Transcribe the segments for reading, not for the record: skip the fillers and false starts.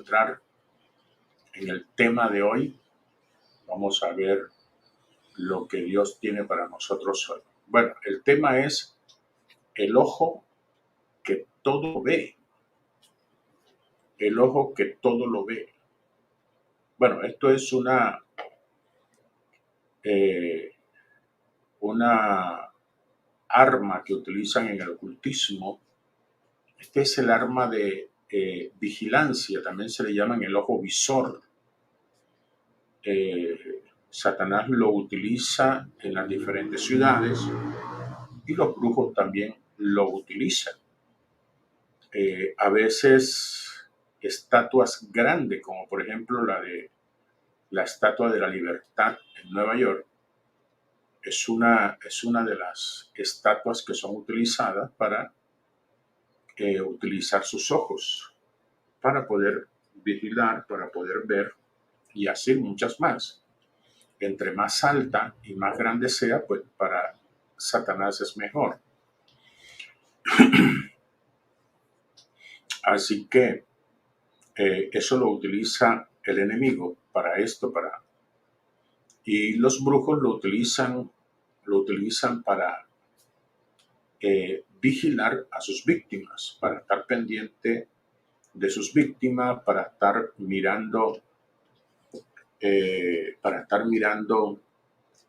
Entrar en el tema de hoy, vamos a ver lo que Dios tiene para nosotros hoy. Bueno, el tema es el ojo que todo ve. El ojo que todo lo ve. Bueno, esto es una arma que utilizan en el ocultismo. Este es el arma de vigilancia, también se le llama el ojo visor. Satanás lo utiliza en las diferentes ciudades y los brujos también lo utilizan. A veces estatuas grandes, como por ejemplo la Estatua de la Libertad en Nueva York, es una de las estatuas que son utilizadas para utilizar sus ojos, para poder vigilar, para poder ver y así muchas más. Entre más alta y más grande sea, pues para Satanás es mejor. Así que eso lo utiliza el enemigo para esto, y los brujos lo utilizan para vigilar a sus víctimas, para estar pendiente de sus víctimas, para estar mirando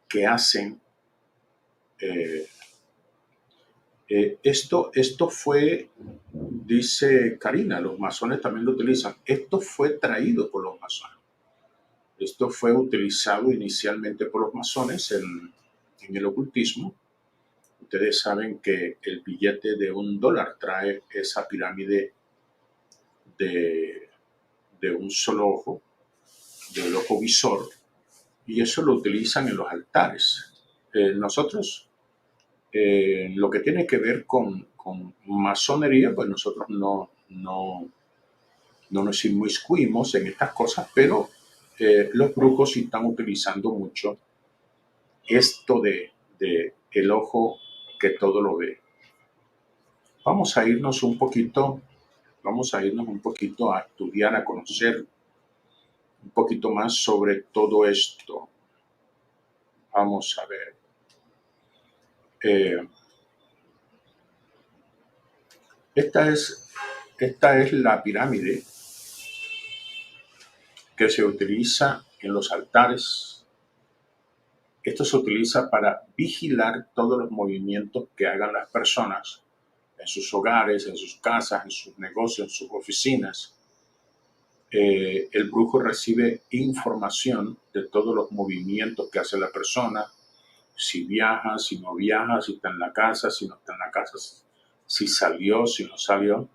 qué hacen. Esto fue, dice Karina, los masones también lo utilizan. Esto fue traído por los masones. Esto fue utilizado inicialmente por los masones en el ocultismo. Ustedes saben que el billete de $1 trae esa pirámide de un solo ojo, del ojo visor, y eso lo utilizan en los altares. Nosotros, lo que tiene que ver con masonería, pues nosotros no nos inmiscuimos en estas cosas, pero los brujos sí están utilizando mucho esto de el ojo que todo lo ve. Vamos a irnos un poquito a estudiar, a conocer un poquito más sobre todo esto. Vamos a ver. Esta es la pirámide que se utiliza en los altares. Esto se utiliza para vigilar todos los movimientos que hagan las personas en sus hogares, en sus casas, en sus negocios, en sus oficinas. El brujo recibe información de todos los movimientos que hace la persona, si viaja, si no viaja, si está en la casa, si no está en la casa, si salió, si no salió.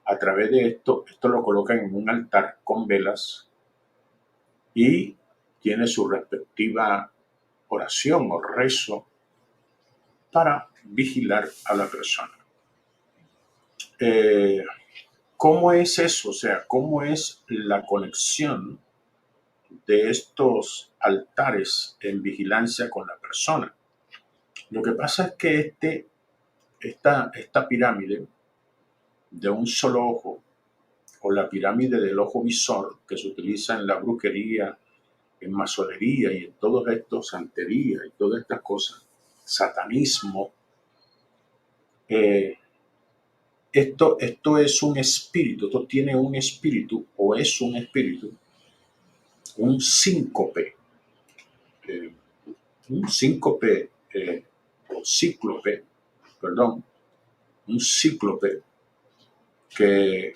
A través de esto lo colocan en un altar con velas y tiene su respectiva oración o rezo para vigilar a la persona. ¿Cómo es eso? O sea, ¿cómo es la conexión de estos altares en vigilancia con la persona? Lo que pasa es que esta pirámide de un solo ojo, o la pirámide del ojo visor, que se utiliza en la brujería, en masonería y en todo esto, santería y todas estas cosas, satanismo, esto es un espíritu, esto tiene un espíritu, o es un espíritu, un síncope, o cíclope, perdón, un cíclope, que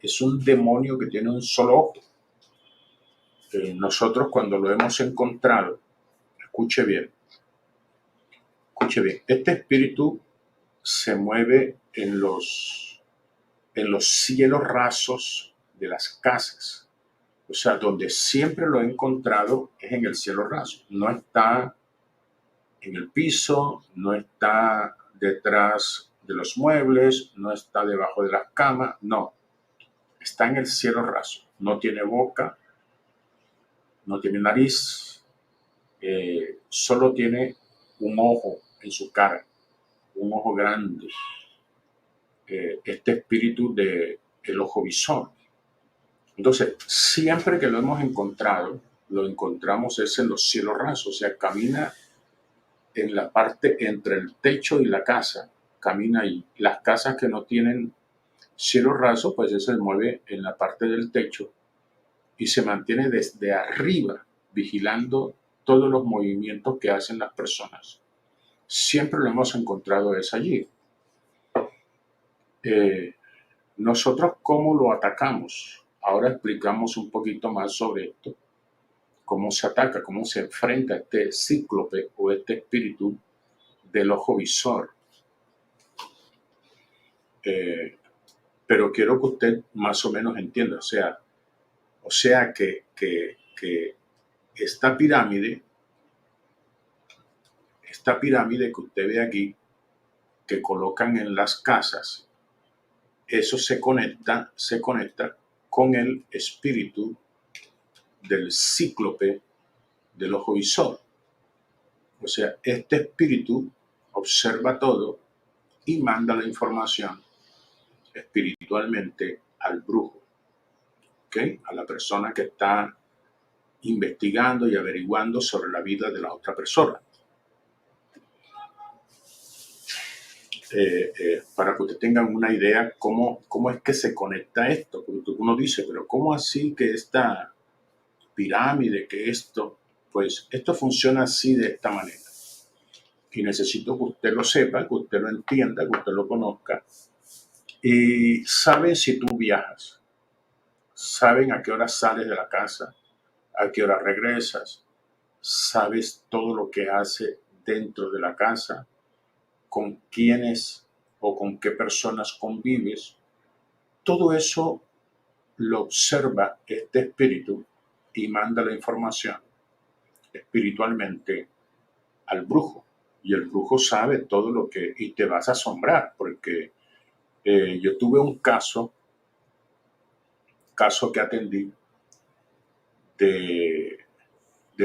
es un demonio que tiene un solo ojo. Nosotros cuando lo hemos encontrado, escuche bien, este espíritu se mueve en los cielos rasos de las casas. O sea, donde siempre lo he encontrado es en el cielo raso. No está en el piso, no está detrás de los muebles, no está debajo de las camas, no. Está en el cielo raso. No tiene boca, no tiene nariz, solo tiene un ojo en su cara, un ojo grande. Este espíritu de el ojo visor. Entonces, siempre que lo hemos encontrado, lo encontramos es en los cielos rasos, o sea, camina en la parte entre el techo y la casa, camina ahí. Las casas que no tienen cielo raso, pues se mueve en la parte del techo y se mantiene desde arriba, vigilando todos los movimientos que hacen las personas. Siempre lo hemos encontrado es allí. Nosotros, ¿cómo lo atacamos? Ahora explicamos un poquito más sobre esto, cómo se ataca, cómo se enfrenta este cíclope o este espíritu del ojo visor. Pero quiero que usted más o menos entienda, o sea que esta pirámide que usted ve aquí, que colocan en las casas, eso se conecta con el espíritu del cíclope del ojo visor. O sea, este espíritu observa todo y manda la información espiritualmente al brujo, ¿okay? A la persona que está investigando y averiguando sobre la vida de la otra persona. Para que ustedes tengan una idea cómo es que se conecta esto. Porque uno dice, pero ¿cómo así que esta pirámide, que esto? Pues esto funciona así, de esta manera. Y necesito que usted lo sepa, que usted lo entienda, que usted lo conozca. Y saben si tú viajas, saben a qué hora sales de la casa, a qué hora regresas, sabes todo lo que hace dentro de la casa, con quiénes o con qué personas convives. Todo eso lo observa este espíritu y manda la información espiritualmente al brujo. Y el brujo sabe todo lo que... Y te vas a asombrar porque yo tuve un caso que atendí de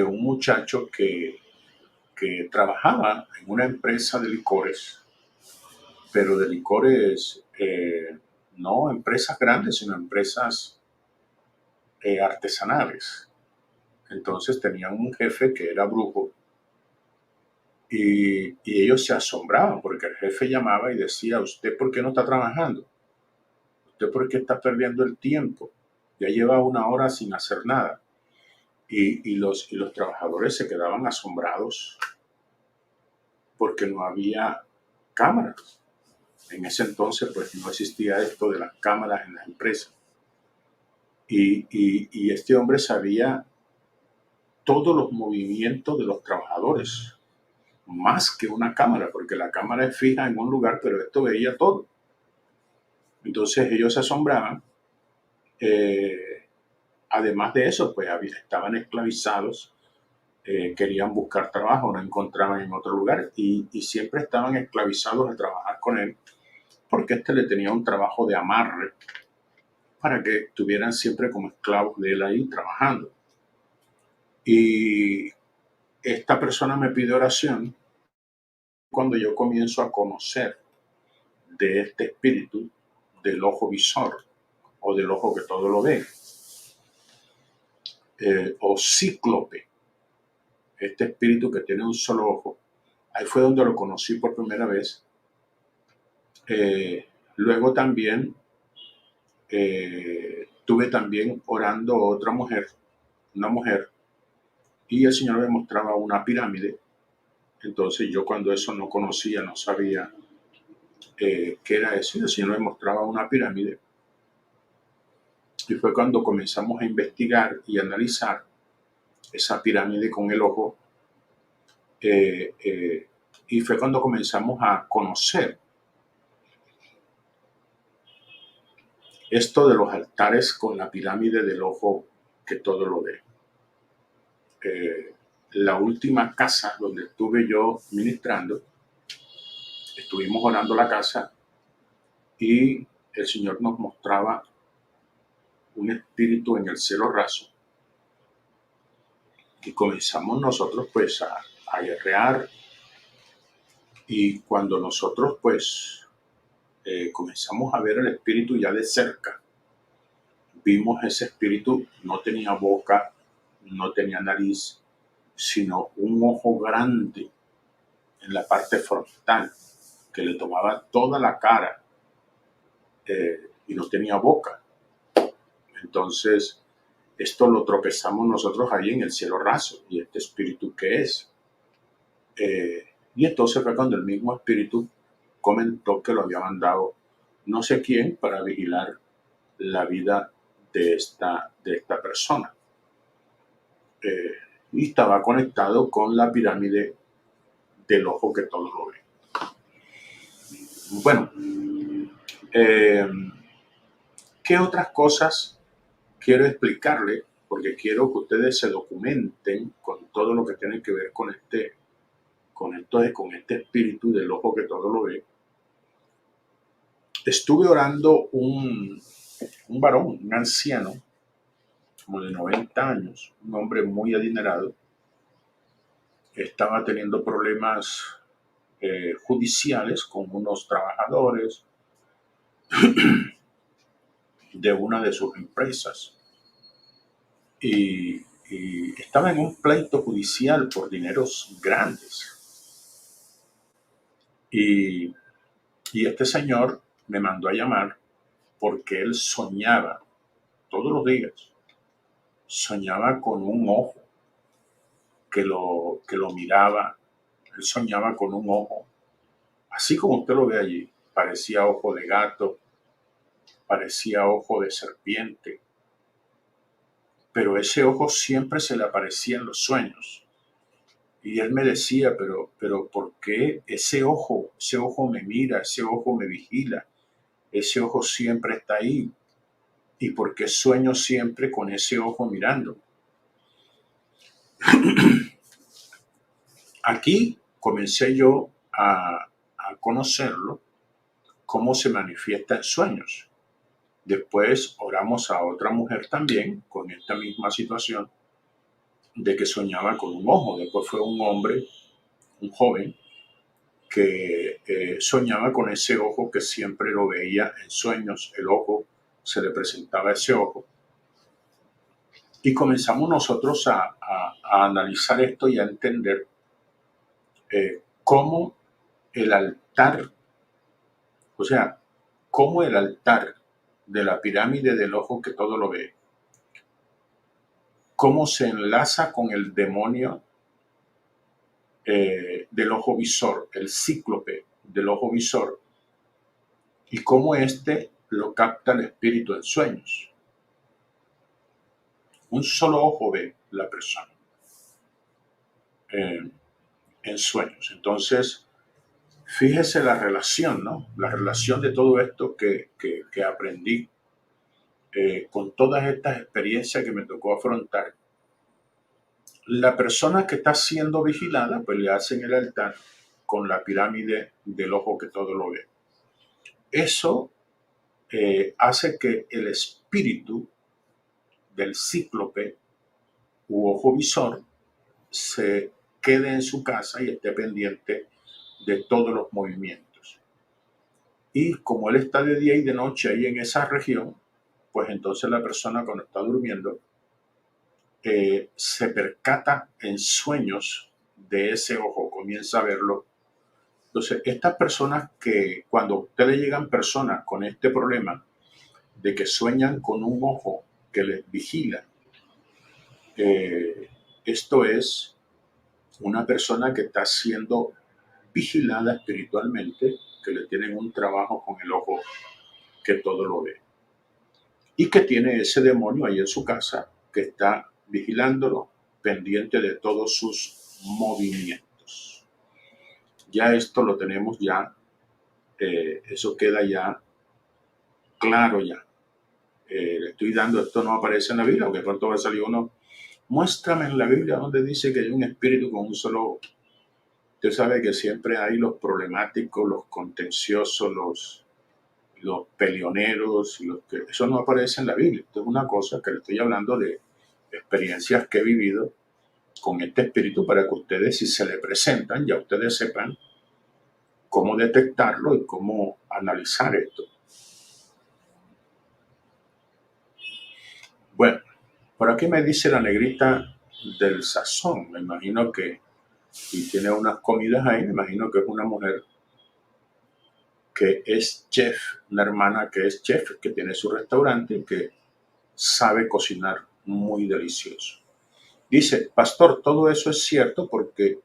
un muchacho que trabajaba en una empresa de licores, pero de licores, no empresas grandes, sino empresas artesanales. Entonces tenían un jefe que era brujo y ellos se asombraban porque el jefe llamaba y decía, ¿usted por qué no está trabajando? ¿Usted por qué está perdiendo el tiempo? Ya lleva 1 hora sin hacer nada. Y los trabajadores se quedaban asombrados porque no había cámaras. En ese entonces pues no existía esto de las cámaras en las empresas. Y este hombre sabía todos los movimientos de los trabajadores, más que una cámara, porque la cámara es fija en un lugar, pero esto veía todo. Entonces ellos se asombraban. Además de eso, pues estaban esclavizados, querían buscar trabajo, no encontraban en otro lugar y siempre estaban esclavizados a trabajar con él, porque este le tenía un trabajo de amarre para que estuvieran siempre como esclavos de él ahí trabajando. Y esta persona me pide oración cuando yo comienzo a conocer de este espíritu del ojo visor o del ojo que todo lo ve, o cíclope, este espíritu que tiene un solo ojo. Ahí fue donde lo conocí por primera vez. Luego también tuve también orando a otra mujer, una mujer, y el Señor me mostraba una pirámide. Entonces yo cuando eso no conocía, no sabía qué era eso, y el Señor me mostraba una pirámide. Y fue cuando comenzamos a investigar y analizar esa pirámide con el ojo. Y fue cuando comenzamos a conocer esto de los altares con la pirámide del ojo que todo lo ve. La última casa donde estuve yo ministrando, estuvimos orando la casa y el Señor nos mostraba un espíritu en el cielo raso. Y comenzamos nosotros pues a guerrear. Y cuando nosotros pues comenzamos a ver el espíritu ya de cerca, vimos ese espíritu, no tenía boca, no tenía nariz, sino un ojo grande en la parte frontal que le tomaba toda la cara, y no tenía boca. Entonces, esto lo tropezamos nosotros ahí en el cielo raso. ¿Y este espíritu qué es? Y entonces fue cuando el mismo espíritu comentó que lo había mandado no sé quién para vigilar la vida de esta persona. Y estaba conectado con la pirámide del ojo que todo lo ve. Bueno, ¿qué otras cosas quiero explicarle? Porque quiero que ustedes se documenten con todo lo que tiene que ver con con este espíritu del ojo que todo lo ve. Estuve orando un varón, un anciano, como de 90 años, un hombre muy adinerado, estaba teniendo problemas judiciales con unos trabajadores de una de sus empresas y estaba en un pleito judicial por dineros grandes. Y, y este señor me mandó a llamar porque él soñaba todos los días, soñaba con un ojo que lo miraba. Él soñaba con un ojo, así como usted lo ve allí, parecía ojo de gato, parecía ojo de serpiente, pero ese ojo siempre se le aparecía en los sueños. Y él me decía, pero ¿por qué ese ojo me mira, ese ojo me vigila, ese ojo siempre está ahí? ¿Y por qué sueño siempre con ese ojo mirando? Aquí comencé yo a conocerlo, cómo se manifiesta en sueños. Después oramos a otra mujer también con esta misma situación de que soñaba con un ojo. Después fue un hombre, un joven, que soñaba con ese ojo que siempre lo veía en sueños. El ojo, se le presentaba ese ojo. Y comenzamos nosotros a analizar esto y a entender cómo el altar, o sea, cómo el altar de la pirámide del ojo que todo lo ve, cómo se enlaza con el demonio del ojo visor, el cíclope del ojo visor, y cómo éste lo capta el espíritu en sueños. Un solo ojo ve la persona en sueños. Entonces, fíjese la relación, ¿no? La relación de todo esto que aprendí con todas estas experiencias que me tocó afrontar. La persona que está siendo vigilada, pues le hacen el altar con la pirámide del ojo que todo lo ve. Eso hace que el espíritu del cíclope u ojo visor se quede en su casa y esté pendiente de todos los movimientos. Y como él está de día y de noche ahí en esa región, pues entonces la persona cuando está durmiendo se percata en sueños de ese ojo, comienza a verlo. Entonces, estas personas que cuando a usted le llegan personas con este problema de que sueñan con un ojo que les vigila, esto es una persona que está siendo vigilada espiritualmente, que le tienen un trabajo con el ojo que todo lo ve. Y que tiene ese demonio ahí en su casa que está vigilándolo, pendiente de todos sus movimientos. Ya esto lo tenemos ya, eso queda ya claro ya. Le estoy dando, esto no aparece en la Biblia, porque pronto va a salir uno. Muéstrame en la Biblia donde dice que hay un espíritu con un solo ojo. Usted sabe que siempre hay los problemáticos, los contenciosos, los peleoneros, eso no aparece en la Biblia. Esto es una cosa que le estoy hablando de experiencias que he vivido con este espíritu para que ustedes, si se le presentan, ya ustedes sepan cómo detectarlo y cómo analizar esto. Bueno, por aquí me dice la negrita del sazón. Me imagino que, y tiene unas comidas ahí, me imagino que es una mujer que es chef, una hermana que es chef, que tiene su restaurante y que sabe cocinar muy delicioso. Dice, pastor, todo eso es cierto porque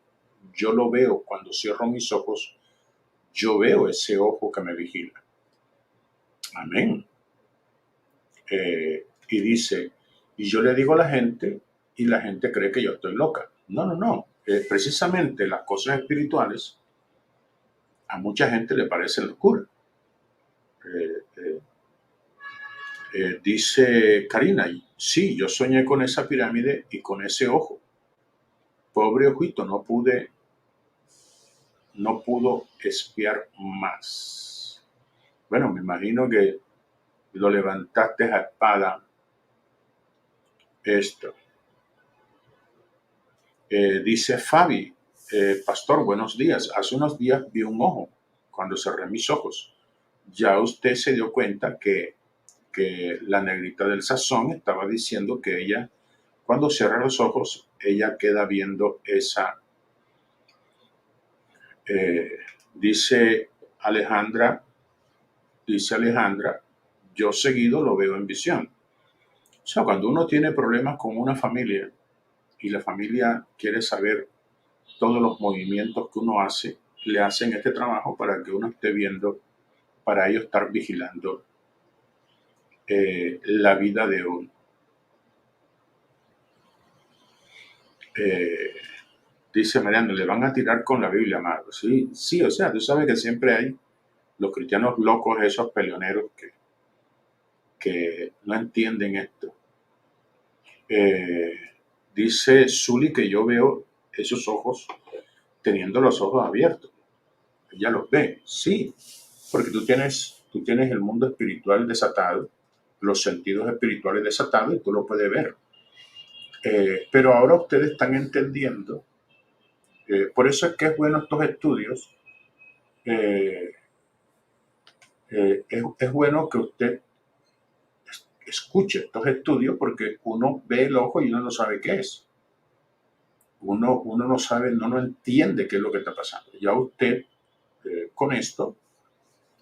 yo lo veo cuando cierro mis ojos, yo veo ese ojo que me vigila. Amén. Y dice, y yo le digo a la gente y la gente cree que yo estoy loca. No, no, no. Precisamente las cosas espirituales a mucha gente le parecen locura. Eh, eh, dice Karina, sí, yo soñé con esa pirámide y con ese ojo. Pobre ojito, no pudo espiar más. Bueno, me imagino que lo levantaste a espada esto. Dice Fabi, pastor, buenos días. Hace unos días vi un ojo cuando cerré mis ojos. Ya usted se dio cuenta que la negrita del sazón estaba diciendo que ella, cuando cierra los ojos, ella queda viendo esa. eh, dice Alejandra, dice Alejandra, yo seguido lo veo en visión. O sea, cuando uno tiene problemas con una familia y la familia quiere saber todos los movimientos que uno hace, le hacen este trabajo para que uno esté viendo, para ellos estar vigilando la vida de uno. Eh, dice Mariano, le van a tirar con la Biblia, amado. Sí, sí, o sea, tú sabes que siempre hay los cristianos locos, esos peleoneros que no entienden esto. Eh, dice Zuli que yo veo esos ojos teniendo los ojos abiertos. Ella los ve, sí, porque tú tienes el mundo espiritual desatado, los sentidos espirituales desatados y tú lo puedes ver. Pero ahora ustedes están entendiendo, por eso es que es bueno estos estudios, eh, es bueno que usted escuche estos estudios porque uno ve el ojo y uno no sabe qué es. Uno no sabe, no entiende qué es lo que está pasando. Ya usted, con esto,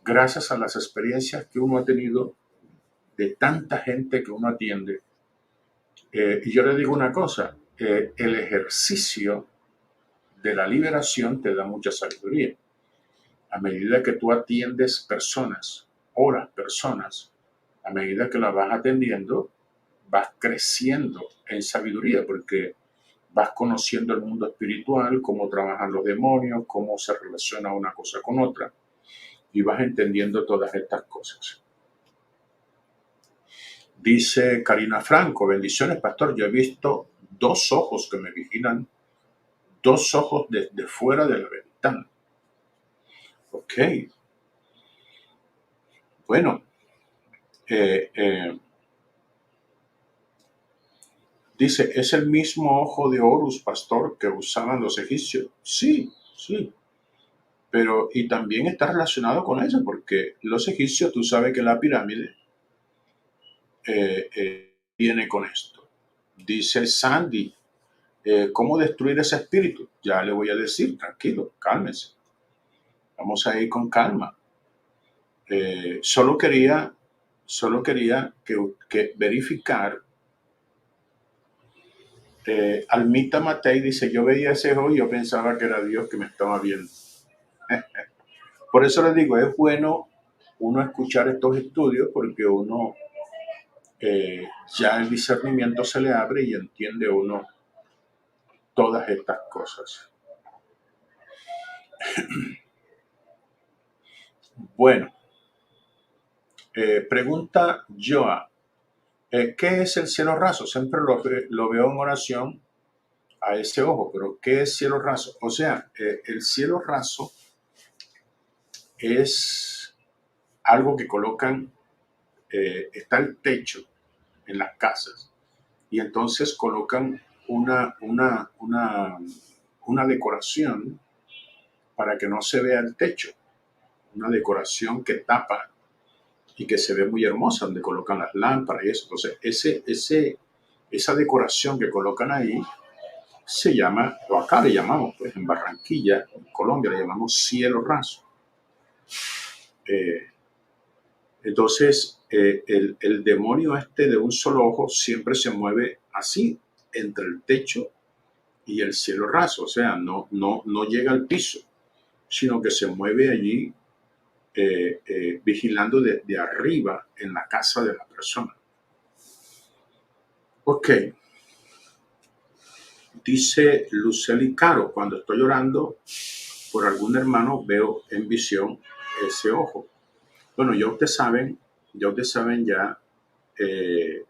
gracias a las experiencias que uno ha tenido de tanta gente que uno atiende, y yo le digo una cosa, el ejercicio de la liberación te da mucha sabiduría. A medida que tú atiendes personas, oras personas, a medida que las vas atendiendo, vas creciendo en sabiduría porque vas conociendo el mundo espiritual, cómo trabajan los demonios, cómo se relaciona una cosa con otra y vas entendiendo todas estas cosas. Dice Karina Franco, bendiciones, pastor, yo he visto dos ojos que me vigilan, dos ojos desde fuera de la ventana. Ok, bueno, eh, eh, dice, ¿es el mismo ojo de Horus, pastor, que usaban los egipcios? Sí, sí, pero y también está relacionado con eso, porque los egipcios, tú sabes que la pirámide viene con esto. Dice Sandy, ¿cómo destruir ese espíritu? Ya le voy a decir, tranquilo, cálmese. Vamos a ir con calma. Solo quería que verificar. Almita Matei dice, yo veía ese ojo y yo pensaba que era Dios que me estaba viendo. Por eso les digo, es bueno uno escuchar estos estudios porque uno ya el discernimiento se le abre y entiende uno todas estas cosas. Bueno, pregunta Joa, ¿qué es el cielo raso? Siempre lo veo en oración a ese ojo, pero ¿qué es cielo raso? O sea, el cielo raso es algo que colocan, está el techo en las casas y entonces colocan una decoración para que no se vea el techo, una decoración que tapa y que se ve muy hermosa, donde colocan las lámparas y eso. Entonces, esa decoración que colocan ahí se llama, o acá le llamamos, pues en Barranquilla, en Colombia, le llamamos cielo raso. Eh, entonces, el demonio este de un solo ojo siempre se mueve así, entre el techo y el cielo raso, o sea, no llega al piso, sino que se mueve allí vigilando desde arriba en la casa de la persona. Ok, dice Lucely Caro, cuando estoy orando por algún hermano veo en visión ese ojo. Bueno, ya ustedes saben eh,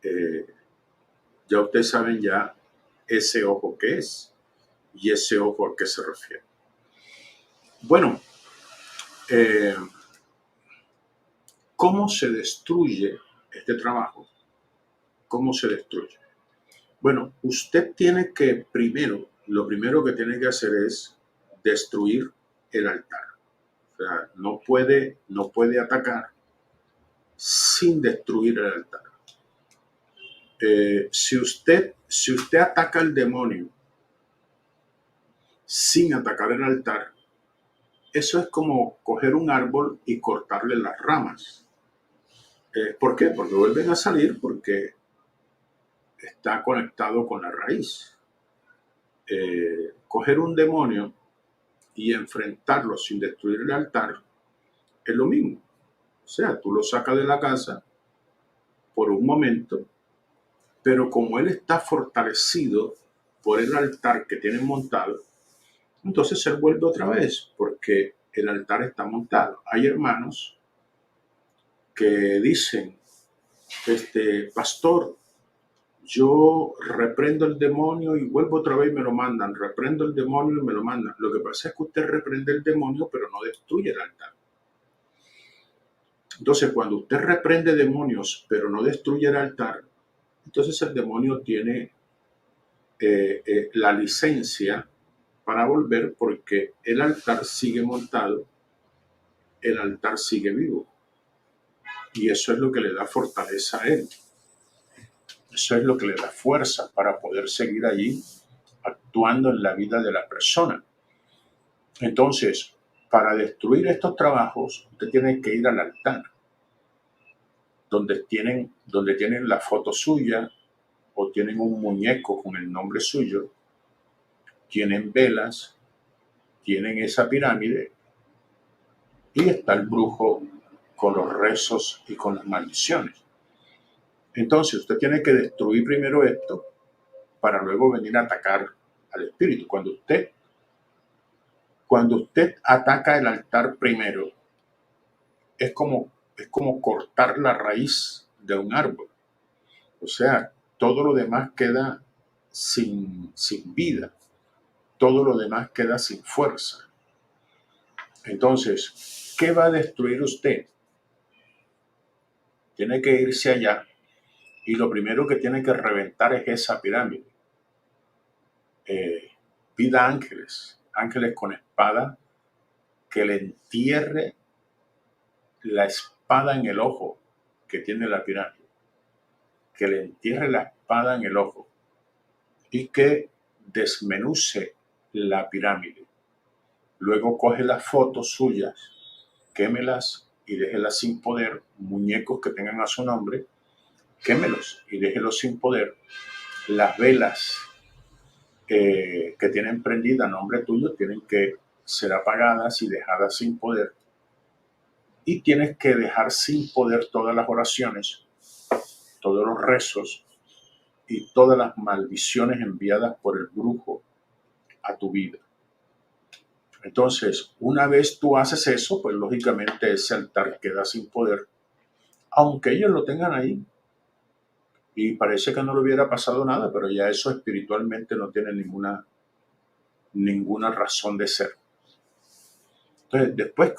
eh, ya ustedes saben ya ese ojo que es y ese ojo a qué se refiere. Bueno, eh, ¿cómo se destruye este trabajo? ¿Cómo se destruye? Bueno, usted tiene que lo primero que tiene que hacer es destruir el altar. O sea, no puede atacar sin destruir el altar. Si usted ataca al demonio sin atacar el altar, eso es como coger un árbol y cortarle las ramas. ¿Por qué? Porque vuelven a salir porque está conectado con la raíz. Coger un demonio y enfrentarlo sin destruir el altar es lo mismo. O sea, tú lo sacas de la casa por un momento, pero como él está fortalecido por el altar que tienen montado, entonces él vuelve otra vez porque el altar está montado. Hay hermanos que dicen, pastor, yo reprendo el demonio y vuelvo otra vez y me lo mandan, reprendo el demonio y me lo mandan. Lo que pasa es que usted reprende el demonio, pero no destruye el altar. Entonces, cuando usted reprende demonios, pero no destruye el altar, entonces el demonio tiene la licencia para volver porque el altar sigue montado, el altar sigue vivo. Y eso es lo que le da fortaleza a él. Eso es lo que le da fuerza para poder seguir allí actuando en la vida de la persona. Entonces, para destruir estos trabajos, usted tiene que ir al altar, donde tienen la foto suya o tienen un muñeco con el nombre suyo, tienen velas, tienen esa pirámide y está el brujo con los rezos y con las maldiciones. Entonces, usted tiene que destruir primero esto para luego venir a atacar al espíritu. Cuando usted ataca el altar primero, es como cortar la raíz de un árbol. O sea, todo lo demás queda sin vida. Todo lo demás queda sin fuerza. Entonces, ¿qué va a destruir usted? Tiene que irse allá y lo primero que tiene que reventar es esa pirámide. Pida ángeles con espada, que le entierre la espada en el ojo que tiene la pirámide, que le entierre la espada en el ojo y que desmenuce la pirámide. Luego coge las fotos suyas, quémelas y déjelas sin poder. Muñecos que tengan a su nombre, quémelos y déjelos sin poder. Las velas que tienen prendida a nombre tuyo tienen que ser apagadas y dejadas sin poder. Y tienes que dejar sin poder todas las oraciones, todos los rezos y todas las maldiciones enviadas por el brujo a tu vida. Entonces, una vez tú haces eso, pues lógicamente ese altar queda sin poder, aunque ellos lo tengan ahí. Y parece que no le hubiera pasado nada, pero ya eso espiritualmente no tiene ninguna razón de ser. Entonces, después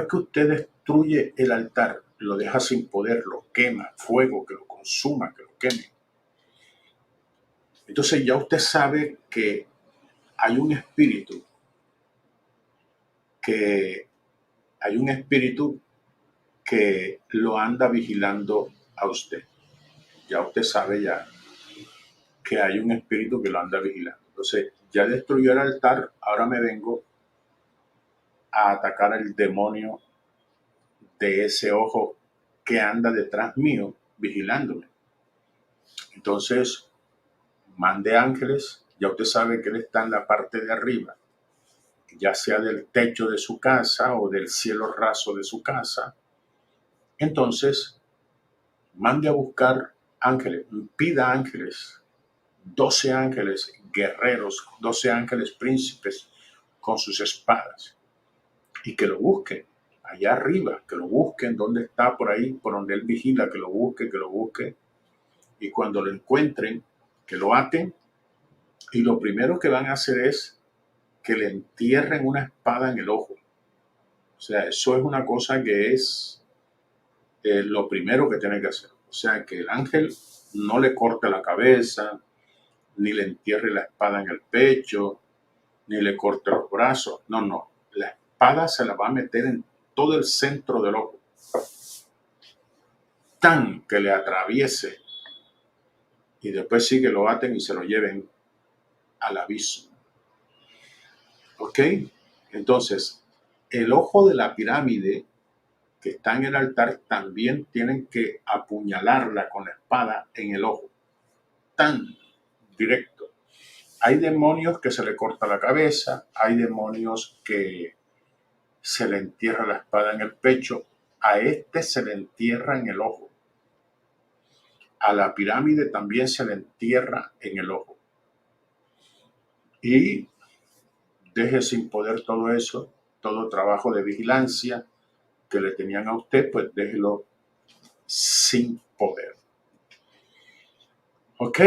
que usted destruye el altar, lo deja sin poder, lo quema, fuego, que lo consuma, que lo queme. Entonces ya usted sabe que hay un espíritu que hay un espíritu que lo anda vigilando a usted. Ya usted sabe ya que hay un espíritu que lo anda vigilando. Entonces, ya destruyó el altar, ahora me vengo a atacar al demonio de ese ojo que anda detrás mío vigilándome. Entonces, mande ángeles, ya usted sabe que él está en la parte de arriba, ya sea del techo de su casa o del cielo raso de su casa. Entonces, mande a buscar ángeles, pida ángeles, 12 ángeles guerreros, 12 ángeles príncipes con sus espadas, y que lo busquen allá arriba, que lo busquen donde está, por ahí, por donde él vigila, que lo busque, y cuando lo encuentren, que lo aten, y lo primero que van a hacer es que le entierren una espada en el ojo. O sea, eso es una cosa que es lo primero que tiene que hacer. O sea, que el ángel no le corte la cabeza, ni le entierre la espada en el pecho, ni le corte los brazos. No, no. La espada se la va a meter en todo el centro del ojo. Tan que le atraviese. Y después sí que lo aten y se lo lleven al abismo. ¿Ok? Entonces, el ojo de la pirámide que está en el altar también tienen que apuñalarla con la espada en el ojo. Tan directo. Hay demonios que se le corta la cabeza, hay demonios que se le entierra la espada en el pecho, a este se le entierra en el ojo. A la pirámide también se le entierra en el ojo. Y deje sin poder todo eso, todo trabajo de vigilancia que le tenían a usted, pues déjelo sin poder. Ok,